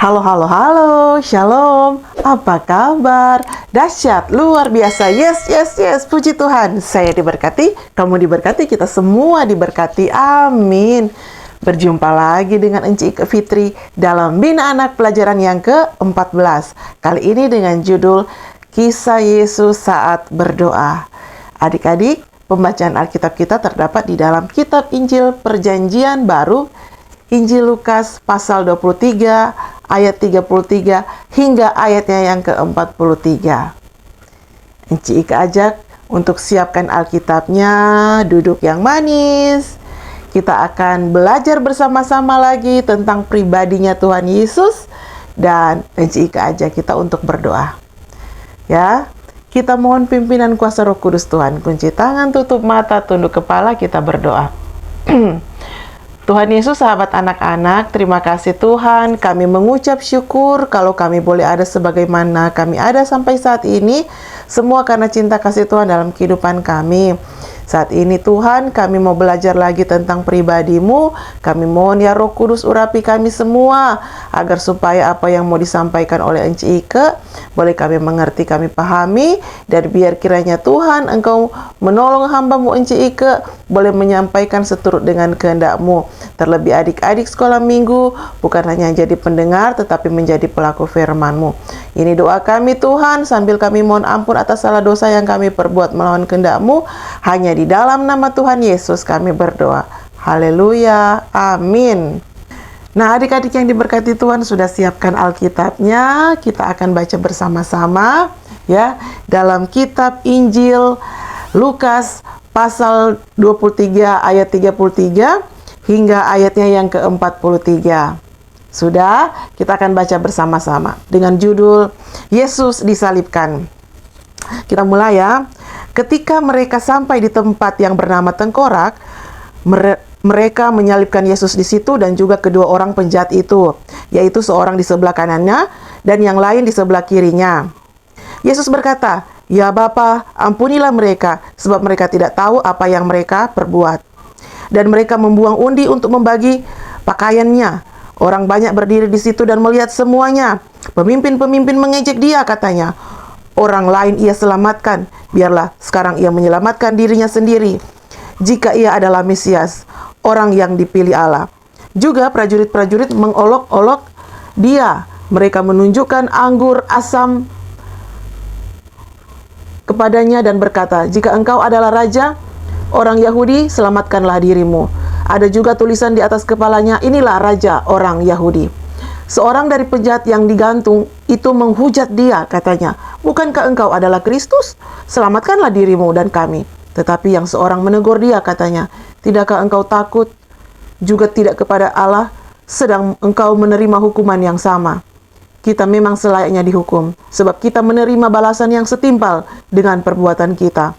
Halo, halo, halo, shalom. Apa kabar? Dahsyat, luar biasa. Yes, yes, yes. Puji Tuhan. Saya diberkati, kamu diberkati, kita semua diberkati. Amin. Berjumpa lagi dengan Enci Ike Fitri dalam Bina Anak pelajaran yang ke-14. Kali ini dengan judul Kisah Yesus saat berdoa. Adik-adik, pembacaan Alkitab kita terdapat di dalam Kitab Injil Perjanjian Baru, Injil Lukas pasal 23 ayat 33 hingga ayatnya yang ke-43. Enci Ike ajak untuk siapkan Alkitabnya, duduk yang manis. Kita akan belajar bersama-sama lagi tentang pribadinya Tuhan Yesus, dan Enci Ike ajak kita untuk berdoa. Ya, kita mohon pimpinan kuasa Roh Kudus Tuhan. Kunci tangan, tutup mata, tunduk kepala, kita berdoa. Tuhan Yesus, sahabat anak-anak, terima kasih Tuhan. Kami mengucap syukur kalau kami boleh ada sebagaimana kami ada sampai saat ini. Semua karena cinta kasih Tuhan dalam kehidupan kami. Saat ini Tuhan, kami mau belajar lagi tentang pribadi-Mu. Kami mohon ya Roh Kudus urapi kami semua, agar supaya apa yang mau disampaikan oleh Enci Ike boleh kami mengerti, kami pahami, dan biar kiranya Tuhan Engkau menolong hamba-Mu Enci Ike boleh menyampaikan seturut dengan kehendak-Mu. Terlebih adik-adik sekolah minggu bukan hanya jadi pendengar tetapi menjadi pelaku firman-Mu. Ini doa kami Tuhan, sambil kami mohon ampun atas salah dosa yang kami perbuat melawan kehendak-Mu. Hanya di dalam nama Tuhan Yesus kami berdoa. Haleluya. Amin. Nah, adik-adik yang diberkati Tuhan, sudah siapkan Alkitabnya. Kita akan baca bersama-sama ya dalam kitab Injil Lukas pasal 23 ayat 33 hingga ayatnya yang ke-43. Sudah, kita akan baca bersama-sama dengan judul Yesus disalibkan. Kita mulai ya. Ketika mereka sampai di tempat yang bernama Tengkorak, mereka menyalibkan Yesus di situ dan juga kedua orang penjahat itu, yaitu seorang di sebelah kanannya dan yang lain di sebelah kirinya. Yesus berkata, "Ya Bapa, ampunilah mereka, sebab mereka tidak tahu apa yang mereka perbuat." Dan mereka membuang undi untuk membagi pakaiannya. Orang banyak berdiri di situ dan melihat semuanya. Pemimpin-pemimpin mengejek dia, katanya, "Orang lain ia selamatkan, biarlah sekarang ia menyelamatkan dirinya sendiri, jika ia adalah Mesias, orang yang dipilih Allah." Juga prajurit-prajurit mengolok-olok dia. Mereka menunjukkan anggur asam kepadanya dan berkata, "Jika engkau adalah raja orang Yahudi, selamatkanlah dirimu." Ada juga tulisan di atas kepalanya, "Inilah raja orang Yahudi." Seorang dari penjahat yang digantung itu menghujat dia, katanya, "Bukankah engkau adalah Kristus? Selamatkanlah dirimu dan kami." Tetapi yang seorang menegur dia, katanya, "Tidakkah engkau takut juga tidak kepada Allah, sedang engkau menerima hukuman yang sama? Kita memang selayaknya dihukum, sebab kita menerima balasan yang setimpal dengan perbuatan kita."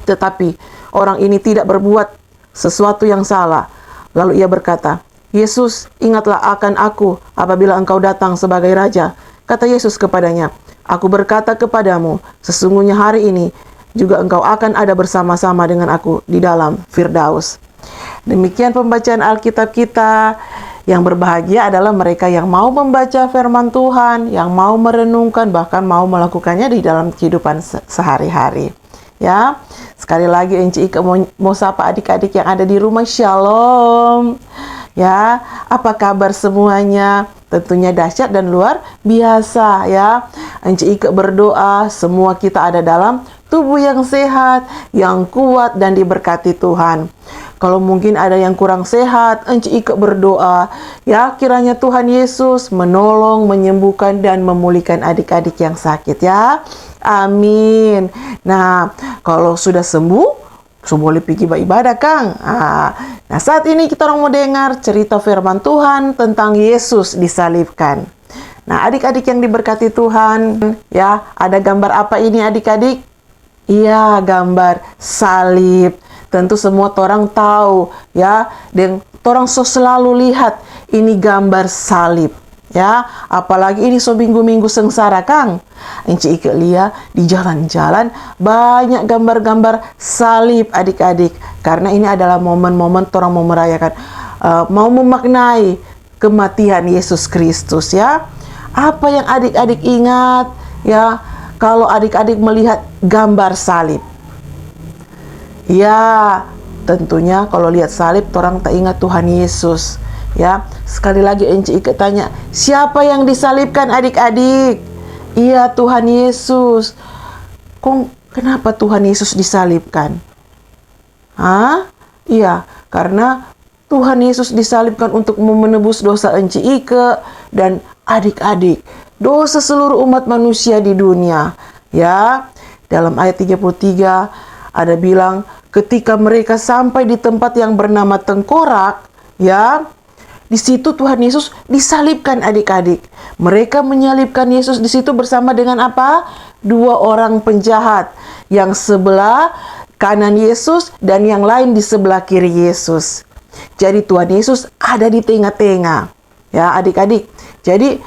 Tetapi orang ini tidak berbuat sesuatu yang salah. Lalu ia berkata, "Yesus, ingatlah akan aku apabila engkau datang sebagai raja." Kata Yesus kepadanya, "Aku berkata kepadamu, sesungguhnya hari ini juga engkau akan ada bersama-sama dengan aku di dalam Firdaus." Demikian pembacaan Alkitab kita. Yang berbahagia adalah mereka yang mau membaca firman Tuhan, yang mau merenungkan, bahkan mau melakukannya di dalam kehidupan sehari-hari. Ya, sekali lagi Enci Ike mau sapa adik-adik yang ada di rumah. Shalom. Ya, apa kabar semuanya? Tentunya dahsyat dan luar biasa ya. Enci Ike berdoa semua kita ada dalam tubuh yang sehat, yang kuat dan diberkati Tuhan. Kalau mungkin ada yang kurang sehat, Enci Ike berdoa ya kiranya Tuhan Yesus menolong, menyembuhkan dan memulihkan adik-adik yang sakit ya. Amin. Nah, kalau sudah sembuh, boleh pergi beribadah, Kang. Nah, saat ini kita mau dengar cerita firman Tuhan tentang Yesus disalibkan. Nah, adik-adik yang diberkati Tuhan, ya, ada gambar apa ini adik-adik? Iya, gambar salib. Tentu semua orang tahu, ya, dan orang selalu lihat ini gambar salib. Ya, apalagi ini minggu-minggu sengsara, Kang. Enci Ike lihat di jalan-jalan banyak gambar-gambar salib adik-adik. Karena ini adalah momen-momen orang mau merayakan, mau memaknai kematian Yesus Kristus ya. Apa yang adik-adik ingat ya kalau adik-adik melihat gambar salib? Ya, tentunya kalau lihat salib orang tak ingat Tuhan Yesus ya. Sekali lagi Enci Ike tanya, siapa yang disalibkan adik-adik? Iya, Tuhan Yesus. Kenapa Tuhan Yesus disalibkan? Iya, karena Tuhan Yesus disalibkan untuk menebus dosa Enci Ike dan adik-adik, dosa seluruh umat manusia di dunia. Ya, dalam ayat 33 ada bilang, ketika mereka sampai di tempat yang bernama Tengkorak, ya, di situ Tuhan Yesus disalibkan adik-adik. Mereka menyalibkan Yesus di situ bersama dengan apa? Dua orang penjahat. Yang sebelah kanan Yesus dan yang lain di sebelah kiri Yesus. Jadi Tuhan Yesus ada di tengah-tengah. Ya adik-adik. Jadi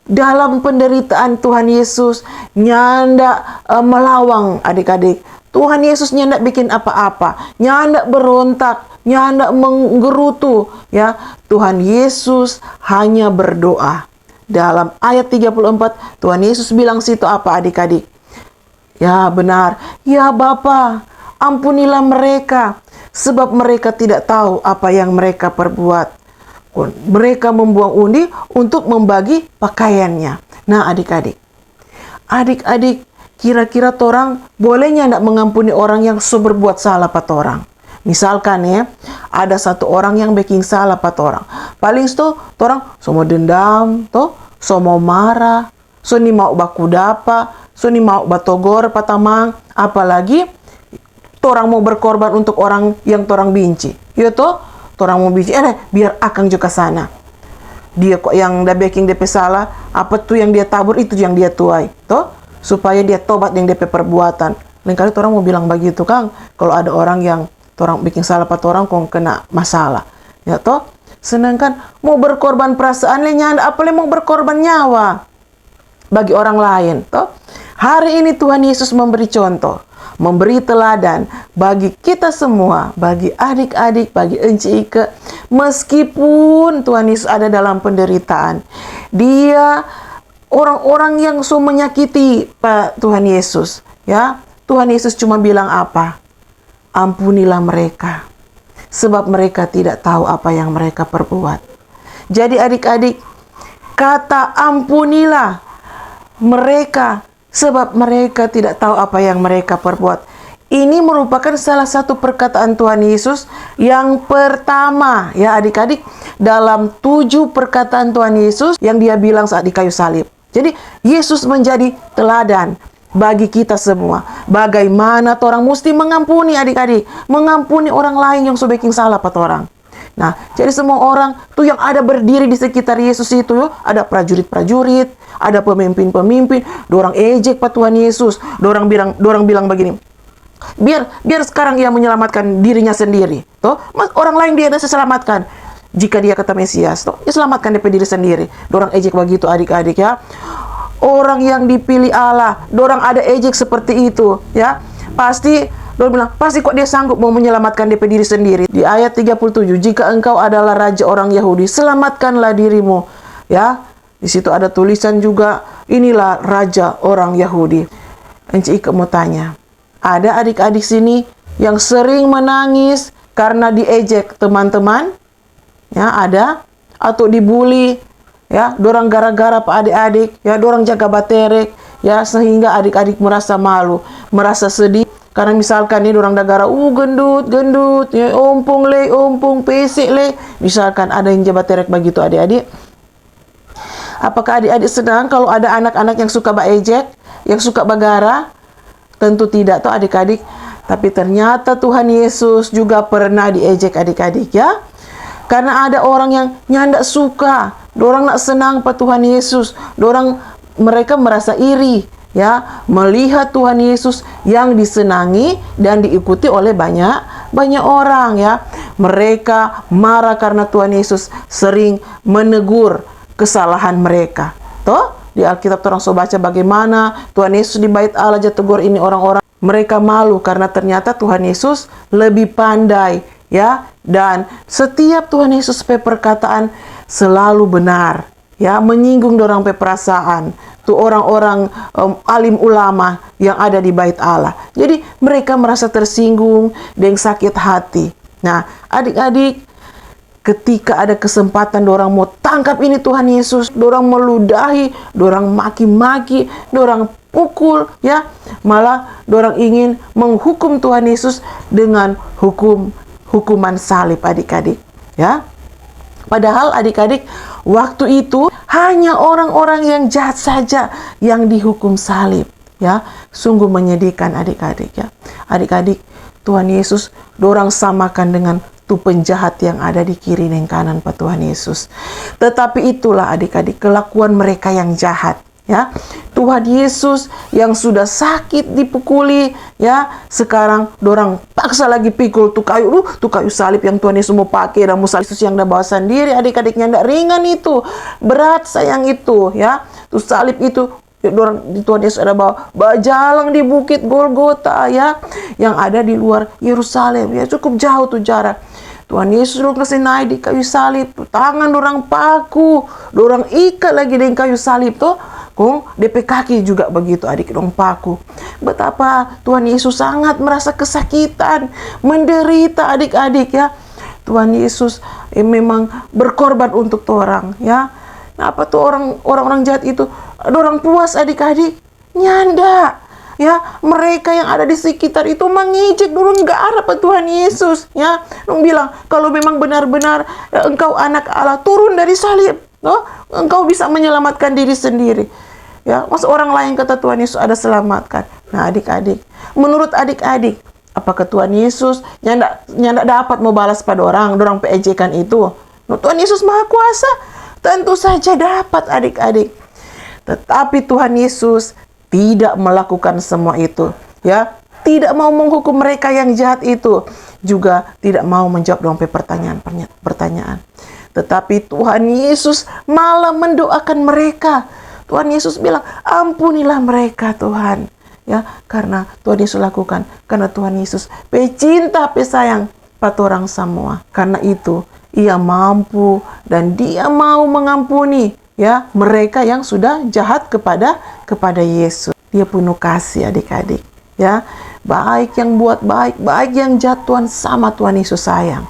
dalam penderitaan Tuhan Yesus nyanda melawang adik-adik. Tuhan Yesus nyandak bikin apa-apa, nyandak berontak, nyandak menggerutu, ya. Tuhan Yesus hanya berdoa. Dalam ayat 34, Tuhan Yesus bilang situ apa adik-adik? Ya benar, ya Bapa, ampunilah mereka, sebab mereka tidak tahu apa yang mereka perbuat. Mereka membuang undi untuk membagi pakaiannya. Nah adik-adik, kira-kira torang bolehnya tidak mengampuni orang yang berbuat salah pada orang? Misalkan ya, ada satu orang yang bikin salah pada orang. Paling itu torang semua dendam, semua marah, ni mau baku dapa, ni mau batogor patamang, apalagi torang mau berkorban untuk orang yang torang benci. Ya torang mau benci, biar akang juga sana. Dia kok yang dah baking DP salah, apa tuh yang dia tabur itu yang dia tuai, supaya dia tobat yang DP perbuatan. Lain kali orang mau bilang begitu Kang, kalau ada orang yang orang bikin salah pada orang kok kena masalah. Ya sedangkan mau berkorban perasaan lenyanda, apa mau berkorban nyawa bagi orang lain, Hari ini Tuhan Yesus memberi contoh, memberi teladan bagi kita semua, bagi adik-adik, bagi Enci Ike, meskipun Tuhan Yesus ada dalam penderitaan. Dia orang-orang yang menyakiti Pak Tuhan Yesus, ya. Tuhan Yesus cuma bilang apa? Ampunilah mereka, sebab mereka tidak tahu apa yang mereka perbuat. Jadi adik-adik, kata ampunilah mereka, sebab mereka tidak tahu apa yang mereka perbuat. Ini merupakan salah satu perkataan Tuhan Yesus yang pertama, ya adik-adik, dalam 7 perkataan Tuhan Yesus yang dia bilang saat di kayu salib. Jadi Yesus menjadi teladan bagi kita semua. Bagaimana orang mesti mengampuni adik-adik, mengampuni orang lain yang sudah bikin salah pada orang. Nah, jadi semua orang tuh yang ada berdiri di sekitar Yesus itu, ada prajurit-prajurit, ada pemimpin-pemimpin, dorang ejek pada Tuhan Yesus, dorang bilang begini, biar sekarang ia menyelamatkan dirinya sendiri, orang lain dia bisa selamatkan. Jika dia kata Mesias, dia selamatkan diri sendiri. Dorang ejek begitu adik-adik ya. Orang yang dipilih Allah, dorang ada ejek seperti itu ya. Pasti dorang bilang, pasti kok dia sanggup mau menyelamatkan diri sendiri. Di ayat 37, jika engkau adalah raja orang Yahudi, selamatkanlah dirimu. Ya, di situ ada tulisan juga, inilah raja orang Yahudi. Enci Ike mau tanya, ada adik-adik sini yang sering menangis karena diejek teman-teman? Ya, ada? Atau dibully? Ya, dorang gara-gara pak adik-adik, ya, dorang jaga baterek, ya, sehingga adik-adik merasa malu, merasa sedih, karena misalkan nih dorang gara-gara, gendut, ya, ompong pesek le, misalkan ada yang jaga baterek begitu adik-adik. Apakah adik-adik senang kalau ada anak-anak yang suka baejek, yang suka bagara? Tentu tidak tuh adik-adik, tapi ternyata Tuhan Yesus juga pernah diejek adik-adik ya. Karena ada orang yang nyandak suka, dorang nak senang pada Tuhan Yesus, mereka merasa iri ya, melihat Tuhan Yesus yang disenangi dan diikuti oleh banyak orang ya. Mereka marah karena Tuhan Yesus sering menegur kesalahan mereka. Di Alkitab orang so baca bagaimana Tuhan Yesus di bait Allah tegur ini orang-orang. Mereka malu karena ternyata Tuhan Yesus lebih pandai ya, dan setiap Tuhan Yesus pe perkataan selalu benar, ya, menyinggung dorang pe perasaan tuh orang-orang alim ulama yang ada di bait Allah. Jadi mereka merasa tersinggung dan sakit hati. Nah, adik-adik, ketika ada kesempatan dorang mau tangkap ini Tuhan Yesus, dorang meludahi, dorang maki-maki, dorang pukul, ya, malah dorang ingin menghukum Tuhan Yesus dengan hukuman salib, adik-adik, ya. Padahal adik-adik, waktu itu hanya orang-orang yang jahat saja yang dihukum salib, ya. Sungguh menyedihkan, adik-adik, ya. Adik-adik, Tuhan Yesus dorang samakan dengan tuh penjahat yang ada di kiri dan kanan Pak Tuhan Yesus. Tetapi itulah adik-adik kelakuan mereka yang jahat, ya. Tuhan Yesus yang sudah sakit dipukuli, ya, sekarang dorang paksa lagi pikul tuh kayu salib yang Tuhan Yesus mau pakai, dan Musa Yesus yang dah bawa sendiri, adik-adiknya ndak ringan itu, berat sayang itu, ya. Tuh salib itu Tuhan Yesus ada bawa jalan di bukit Golgota, ya, yang ada di luar Yerusalem, ya, cukup jauh tuh jarak. Tuhan Yesus lu kasih naik di kayu salib, tangan dorang paku, dorang ikat lagi dengan kayu salib tuh, kong DP kaki juga begitu, adik, dong paku. Betapa Tuhan Yesus sangat merasa kesakitan, menderita, adik-adik, ya. Tuhan Yesus memang berkorban untuk orang, ya. Nah, apa tuh orang-orang jahat itu? Dorang puas, adik-adik? Nyanda. Ya, mereka yang ada di sekitar itu mengijik dulu nggak arah Pak Tuhan Yesus, ya. Dong bilang, kalau memang benar-benar engkau anak Allah, turun dari salib, no? Engkau bisa menyelamatkan diri sendiri, ya. Masa orang lain kata Tuhan Yesus ada selamatkan. Nah, adik-adik, menurut adik-adik, apakah Tuhan Yesus nyanda dapat mau balas pada orang peejekan itu? No, Tuhan Yesus Maha Kuasa, tentu saja dapat, adik-adik. Tetapi Tuhan Yesus tidak melakukan semua itu, ya. Tidak mau menghukum mereka yang jahat itu, juga tidak mau menjawab dong pertanyaan. Tetapi Tuhan Yesus malah mendoakan mereka. Tuhan Yesus bilang, ampunilah mereka Tuhan, ya, karena Tuhan Yesus lakukan, karena Tuhan Yesus pecinta, pesayang pada orang semua. Karena itu Ia mampu dan Dia mau mengampuni, ya, mereka yang sudah jahat kepada Yesus. Dia penuh kasih, adik-adik, ya. Baik yang buat baik, baik yang jahat, sama Tuhan Yesus sayang.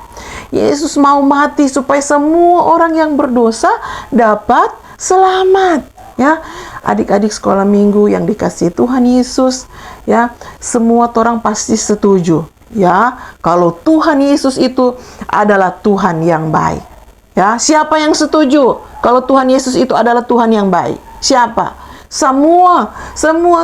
Yesus mau mati supaya semua orang yang berdosa dapat selamat, ya. Adik-adik sekolah minggu yang dikasihi Tuhan Yesus, ya, semua orang pasti setuju, ya, kalau Tuhan Yesus itu adalah Tuhan yang baik. Ya, siapa yang setuju kalau Tuhan Yesus itu adalah Tuhan yang baik? Siapa? Semua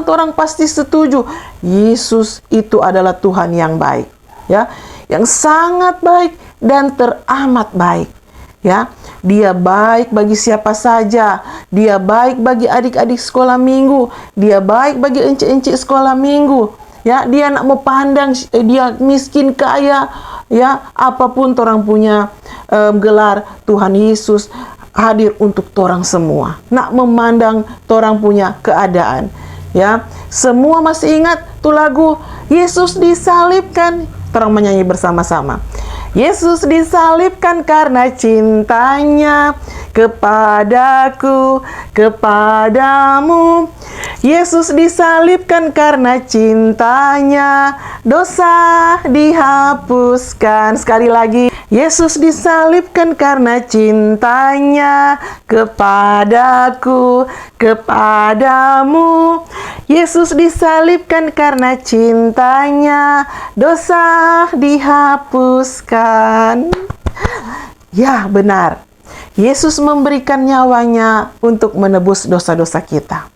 orang pasti setuju. Yesus itu adalah Tuhan yang baik, ya, yang sangat baik dan teramat baik, ya. Dia baik bagi siapa saja. Dia baik bagi adik-adik sekolah minggu. Dia baik bagi encik-encik sekolah minggu, ya. Dia nak mau pandang dia miskin kaya, ya, apapun orang punya gelar, Tuhan Yesus hadir untuk orang semua. Nak memandang orang punya keadaan, ya. Semua masih ingat tuh lagu Yesus disalibkan? Orang menyanyi bersama-sama. Yesus disalibkan karena cintanya kepadaku, kepadamu. Yesus disalibkan karena cintanya, dosa dihapuskan. Sekali lagi, Yesus disalibkan karena cintanya kepadaku, kepadamu. Yesus disalibkan karena cintanya, dosa dihapuskan. Ya, benar. Yesus memberikan nyawanya untuk menebus dosa-dosa kita.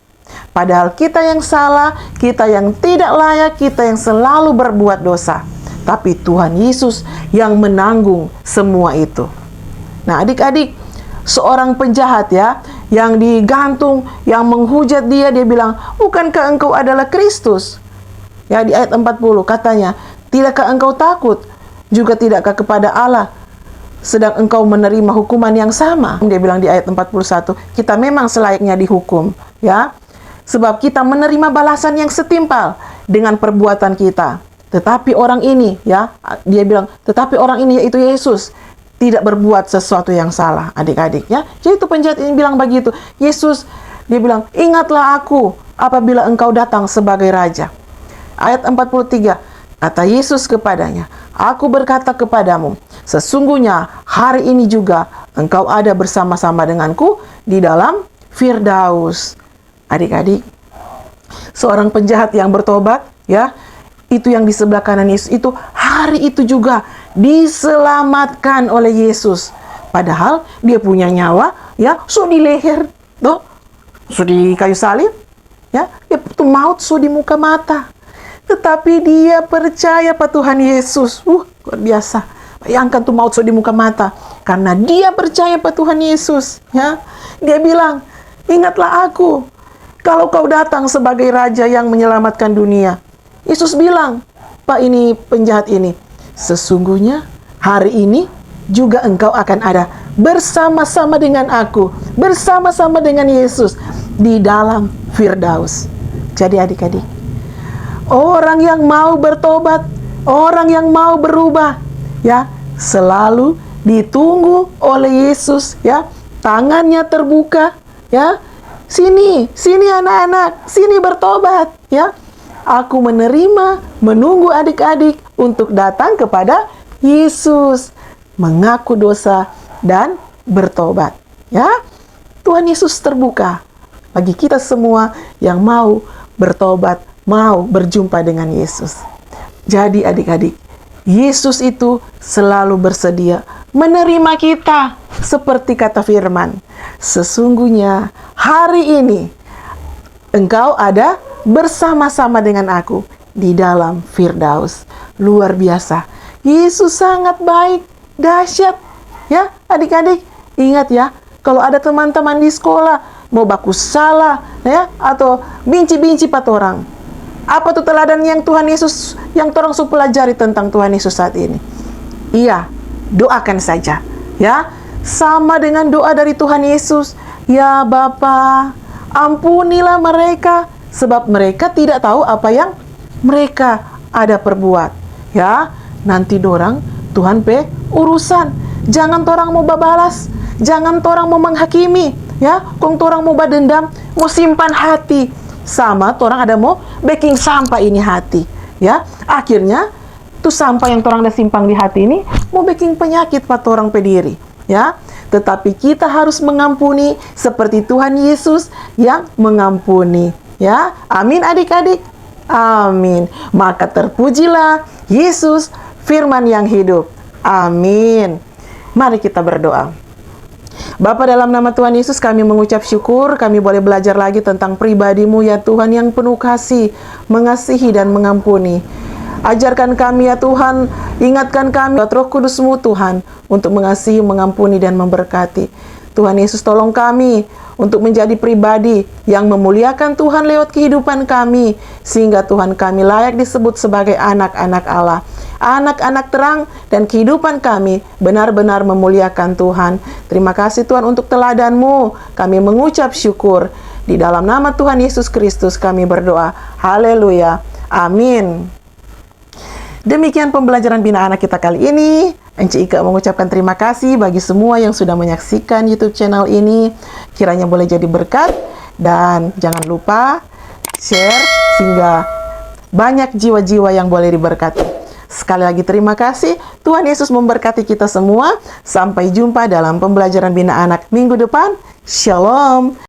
Padahal kita yang salah, kita yang tidak layak, kita yang selalu berbuat dosa. Tapi Tuhan Yesus yang menanggung semua itu. Nah, adik-adik, seorang penjahat, ya, yang digantung, yang menghujat dia bilang, bukankah engkau adalah Kristus? Ya, di ayat 40 katanya, tidakkah engkau takut? Juga tidakkah kepada Allah sedang engkau menerima hukuman yang sama? Dia bilang di ayat 41, kita memang selayaknya dihukum, ya. Sebab kita menerima balasan yang setimpal dengan perbuatan kita. Tetapi orang ini, ya, dia bilang, tetapi orang ini yaitu Yesus tidak berbuat sesuatu yang salah, adik-adik, ya. Jadi itu penjahat ini bilang begitu. Yesus, dia bilang, ingatlah aku apabila engkau datang sebagai raja. Ayat 43, kata Yesus kepadanya, aku berkata kepadamu, sesungguhnya hari ini juga engkau ada bersama-sama denganku di dalam Firdaus. Adik-adik, seorang penjahat yang bertobat, ya, itu yang di sebelah kanan Yesus itu hari itu juga diselamatkan oleh Yesus. Padahal dia punya nyawa, ya, di leher, tuh, di kayu salib, ya, dia tuh maut di muka mata. Tetapi dia percaya pada Tuhan Yesus. Luar biasa. Bayangkan tuh maut di muka mata. Karena dia percaya pada Tuhan Yesus, ya. Dia bilang, ingatlah aku kalau kau datang sebagai raja yang menyelamatkan dunia. Yesus bilang, Pak, ini penjahat ini, sesungguhnya hari ini juga engkau akan ada bersama-sama dengan aku, bersama-sama dengan Yesus di dalam Firdaus. Jadi adik-adik, orang yang mau bertobat, orang yang mau berubah, ya, selalu ditunggu oleh Yesus, ya. Tangannya terbuka, ya. Sini anak-anak, sini bertobat, ya. Aku menerima, menunggu adik-adik untuk datang kepada Yesus, mengaku dosa dan bertobat, ya. Tuhan Yesus terbuka bagi kita semua yang mau bertobat, mau berjumpa dengan Yesus. Jadi adik-adik, Yesus itu selalu bersedia menerima kita seperti kata firman. Sesungguhnya hari ini engkau ada bersama-sama dengan aku di dalam Firdaus. Luar biasa. Yesus sangat baik, dahsyat. Ya, adik-adik, ingat ya, kalau ada teman-teman di sekolah mau baku salah, ya, atau binci-binci pada orang. Apa tuh teladan yang Tuhan Yesus, yang orang sudah pelajari tentang Tuhan Yesus saat ini? Iya, doakan saja, ya. Sama dengan doa dari Tuhan Yesus. Ya Bapa, ampunilah mereka, sebab mereka tidak tahu apa yang mereka ada perbuat. Ya, nanti dorang Tuhan urusan. Jangan torang mau babalas, jangan torang mau menghakimi, ya. Kong torang mau badendam, mau simpan hati. Sama torang ada mau baking sampah ini hati, ya. Akhirnya tuh sampah yang torang ada simpang di hati ini mau baking penyakit pada torang pediri, ya. Tetapi kita harus mengampuni seperti Tuhan Yesus yang mengampuni, ya. Amin adik-adik. Amin. Maka terpujilah Yesus, firman yang hidup. Amin. Mari kita berdoa. Bapa, dalam nama Tuhan Yesus kami mengucap syukur, kami boleh belajar lagi tentang pribadi-Mu ya Tuhan yang penuh kasih, mengasihi dan mengampuni. Ajarkan kami ya Tuhan, ingatkan kami Roh Kudus-Mu Tuhan untuk mengasihi, mengampuni dan memberkati. Tuhan Yesus tolong kami untuk menjadi pribadi yang memuliakan Tuhan lewat kehidupan kami, sehingga Tuhan kami layak disebut sebagai anak-anak Allah. Anak-anak terang dan kehidupan kami benar-benar memuliakan Tuhan. Terima kasih Tuhan untuk teladan-Mu. Kami mengucap syukur. Di dalam nama Tuhan Yesus Kristus kami berdoa. Haleluya. Amin. Demikian pembelajaran Bina Anak kita kali ini. Ence Ika mengucapkan terima kasih bagi semua yang sudah menyaksikan YouTube channel ini. Kiranya boleh jadi berkat. Dan jangan lupa share sehingga banyak jiwa-jiwa yang boleh diberkati. Sekali lagi terima kasih. Tuhan Yesus memberkati kita semua. Sampai jumpa dalam pembelajaran Bina Anak minggu depan. Shalom.